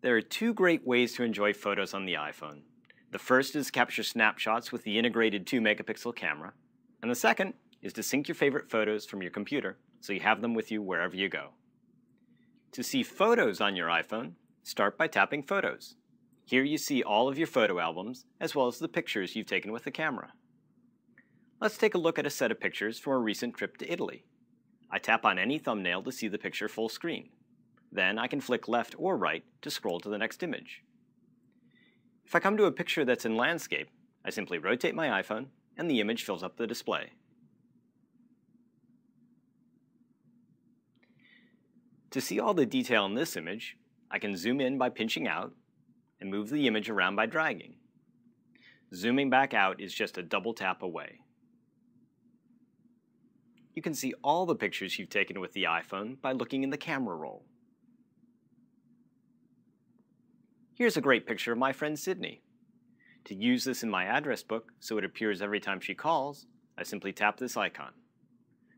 There are two great ways to enjoy photos on the iPhone. The first is to capture snapshots with the integrated 2-megapixel camera, and the second is to sync your favorite photos from your computer so you have them with you wherever you go. To see photos on your iPhone, start by tapping Photos. Here you see all of your photo albums, as well as the pictures you've taken with the camera. Let's take a look at a set of pictures from a recent trip to Italy. I tap on any thumbnail to see the picture full screen. Then I can flick left or right to scroll to the next image. If I come to a picture that's in landscape, I simply rotate my iPhone and the image fills up the display. To see all the detail in this image, I can zoom in by pinching out and move the image around by dragging. Zooming back out is just a double tap away. You can see all the pictures you've taken with the iPhone by looking in the camera roll. Here's a great picture of my friend Sydney. To use this in my address book so it appears every time she calls, I simply tap this icon.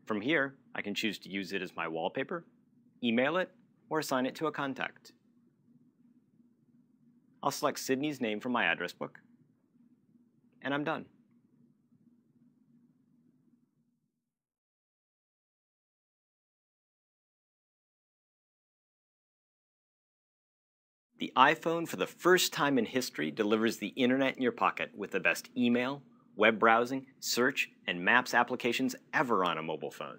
From here, I can choose to use it as my wallpaper, email it, or assign it to a contact. I'll select Sydney's name from my address book, and I'm done. The iPhone, for the first time in history, delivers the internet in your pocket with the best email, web browsing, search, and maps applications ever on a mobile phone.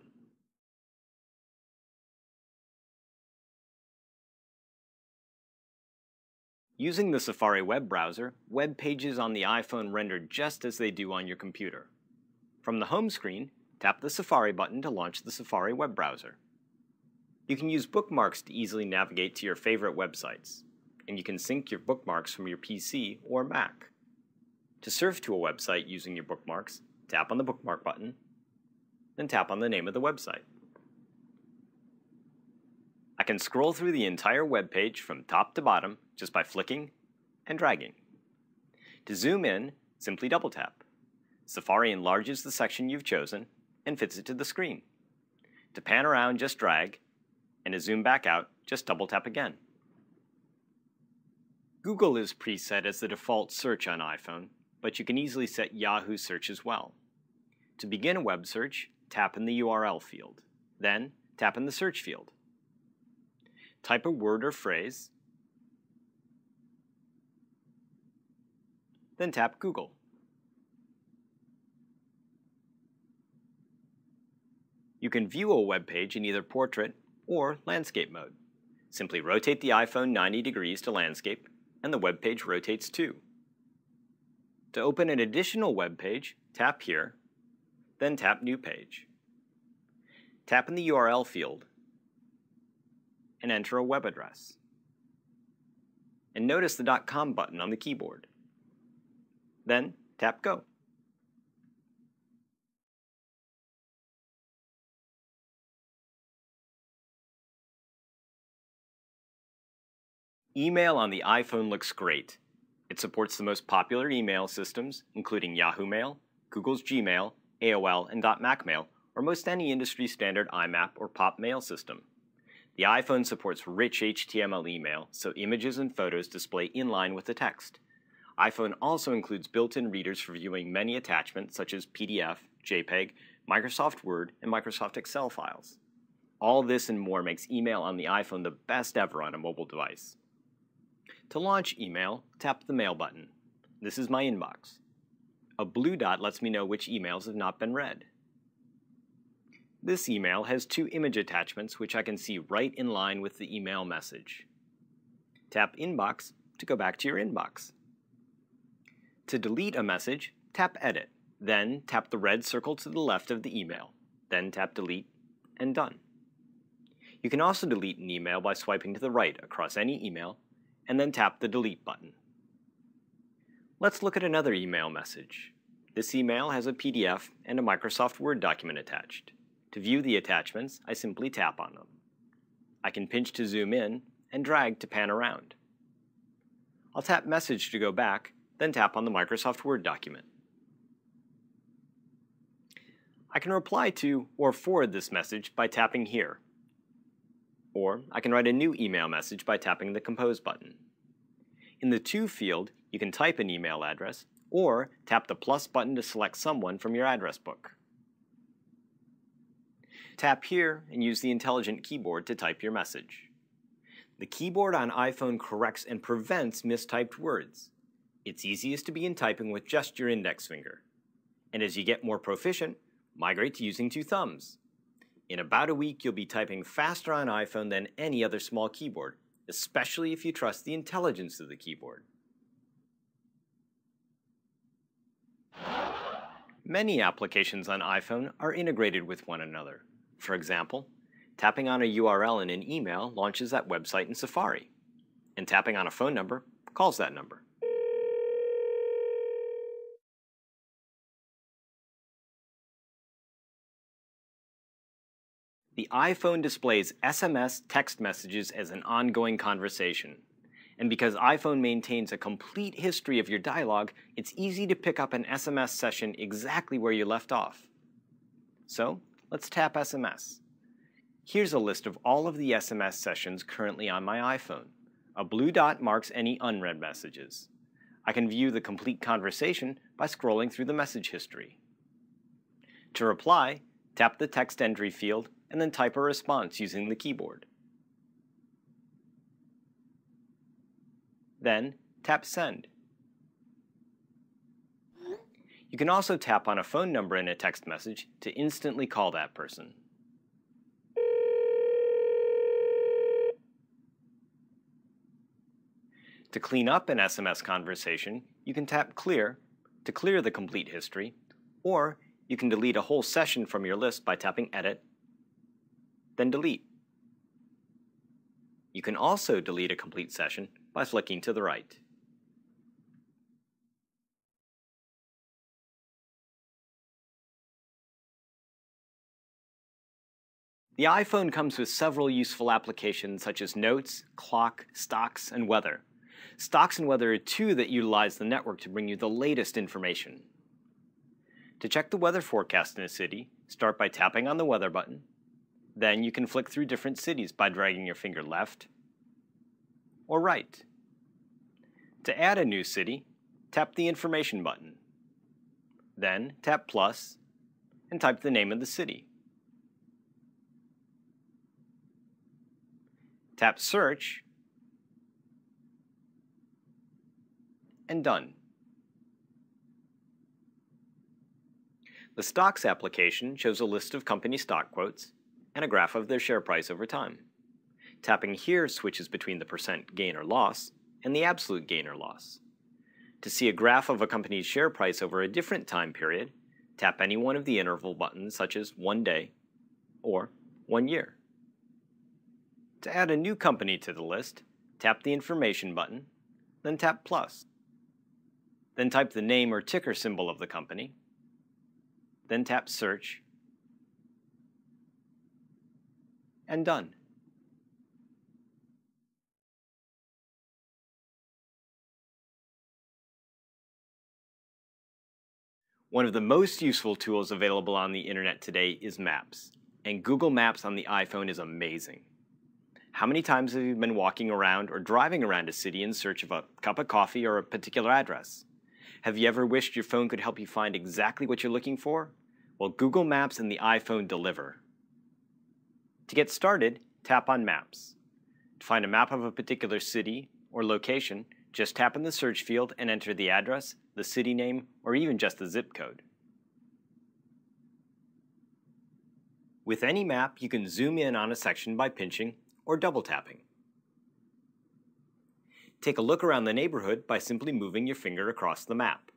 Using the Safari web browser, web pages on the iPhone render just as they do on your computer. From the home screen, tap the Safari button to launch the Safari web browser. You can use bookmarks to easily navigate to your favorite websites, and you can sync your bookmarks from your PC or Mac. To surf to a website using your bookmarks, tap on the bookmark button, then tap on the name of the website. I can scroll through the entire web page from top to bottom just by flicking and dragging. To zoom in, simply double tap. Safari enlarges the section you've chosen and fits it to the screen. To pan around, just drag, and to zoom back out, just double tap again. Google is preset as the default search on iPhone, but you can easily set Yahoo search as well. To begin a web search, tap in the URL field. Then, tap in the search field. Type a word or phrase, then tap Google. You can view a web page in either portrait or landscape mode. Simply rotate the iPhone 90 degrees to landscape, and the web page rotates too. To open an additional web page, tap here, then tap New Page. Tap in the URL field and enter a web address. And notice the .com button on the keyboard. Then tap Go. Email on the iPhone looks great. It supports the most popular email systems, including Yahoo Mail, Google's Gmail, AOL, and .Mac Mail, or most any industry standard IMAP or POP mail system. The iPhone supports rich HTML email, so images and photos display in line with the text. iPhone also includes built-in readers for viewing many attachments such as PDF, JPEG, Microsoft Word, and Microsoft Excel files. All this and more makes email on the iPhone the best ever on a mobile device. To launch email, tap the Mail button. This is my inbox. A blue dot lets me know which emails have not been read. This email has two image attachments which I can see right in line with the email message. Tap Inbox to go back to your inbox. To delete a message, tap Edit, then tap the red circle to the left of the email, then tap Delete, and done. You can also delete an email by swiping to the right across any email, and then tap the Delete button. Let's look at another email message. This email has a PDF and a Microsoft Word document attached. To view the attachments, I simply tap on them. I can pinch to zoom in and drag to pan around. I'll tap Message to go back, then tap on the Microsoft Word document. I can reply to or forward this message by tapping here. Or I can write a new email message by tapping the Compose button. In the To field, you can type an email address, or tap the plus button to select someone from your address book. Tap here and use the intelligent keyboard to type your message. The keyboard on iPhone corrects and prevents mistyped words. It's easiest to begin typing with just your index finger. And as you get more proficient, migrate to using 2 thumbs. In about a week, you'll be typing faster on iPhone than any other small keyboard, especially if you trust the intelligence of the keyboard. Many applications on iPhone are integrated with one another. For example, tapping on a URL in an email launches that website in Safari, and tapping on a phone number calls that number. The iPhone displays SMS text messages as an ongoing conversation. And because iPhone maintains a complete history of your dialogue, it's easy to pick up an SMS session exactly where you left off. So, let's tap SMS. Here's a list of all of the SMS sessions currently on my iPhone. A blue dot marks any unread messages. I can view the complete conversation by scrolling through the message history. To reply, tap the text entry field and then type a response using the keyboard. Then, tap Send. You can also tap on a phone number in a text message to instantly call that person. To clean up an SMS conversation, you can tap Clear to clear the complete history, or you can delete a whole session from your list by tapping Edit, then Delete. You can also delete a complete session by flicking to the right. The iPhone comes with several useful applications such as Notes, Clock, Stocks, and Weather. Stocks and Weather are 2 that utilize the network to bring you the latest information. To check the weather forecast in a city, start by tapping on the Weather button. Then you can flick through different cities by dragging your finger left or right. To add a new city, tap the Information button. Then tap plus and type the name of the city. Tap Search and Done. The Stocks application shows a list of company stock quotes and a graph of their share price over time. Tapping here switches between the percent gain or loss and the absolute gain or loss. To see a graph of a company's share price over a different time period, tap any one of the interval buttons such as 1 day or 1 year. To add a new company to the list, tap the Information button, then tap plus. Then type the name or ticker symbol of the company, then tap Search, and Done. One of the most useful tools available on the internet today is Maps, and Google Maps on the iPhone is amazing. How many times have you been walking around or driving around a city in search of a cup of coffee or a particular address? Have you ever wished your phone could help you find exactly what you're looking for? Well, Google Maps and the iPhone deliver. To get started, tap on Maps. To find a map of a particular city or location, just tap in the search field and enter the address, the city name, or even just the zip code. With any map, you can zoom in on a section by pinching or double tapping. Take a look around the neighborhood by simply moving your finger across the map.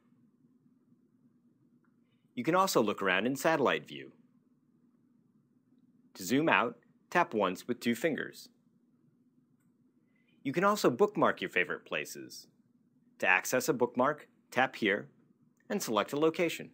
You can also look around in satellite view. To zoom out, tap once with 2 fingers. You can also bookmark your favorite places. To access a bookmark, tap here and select a location.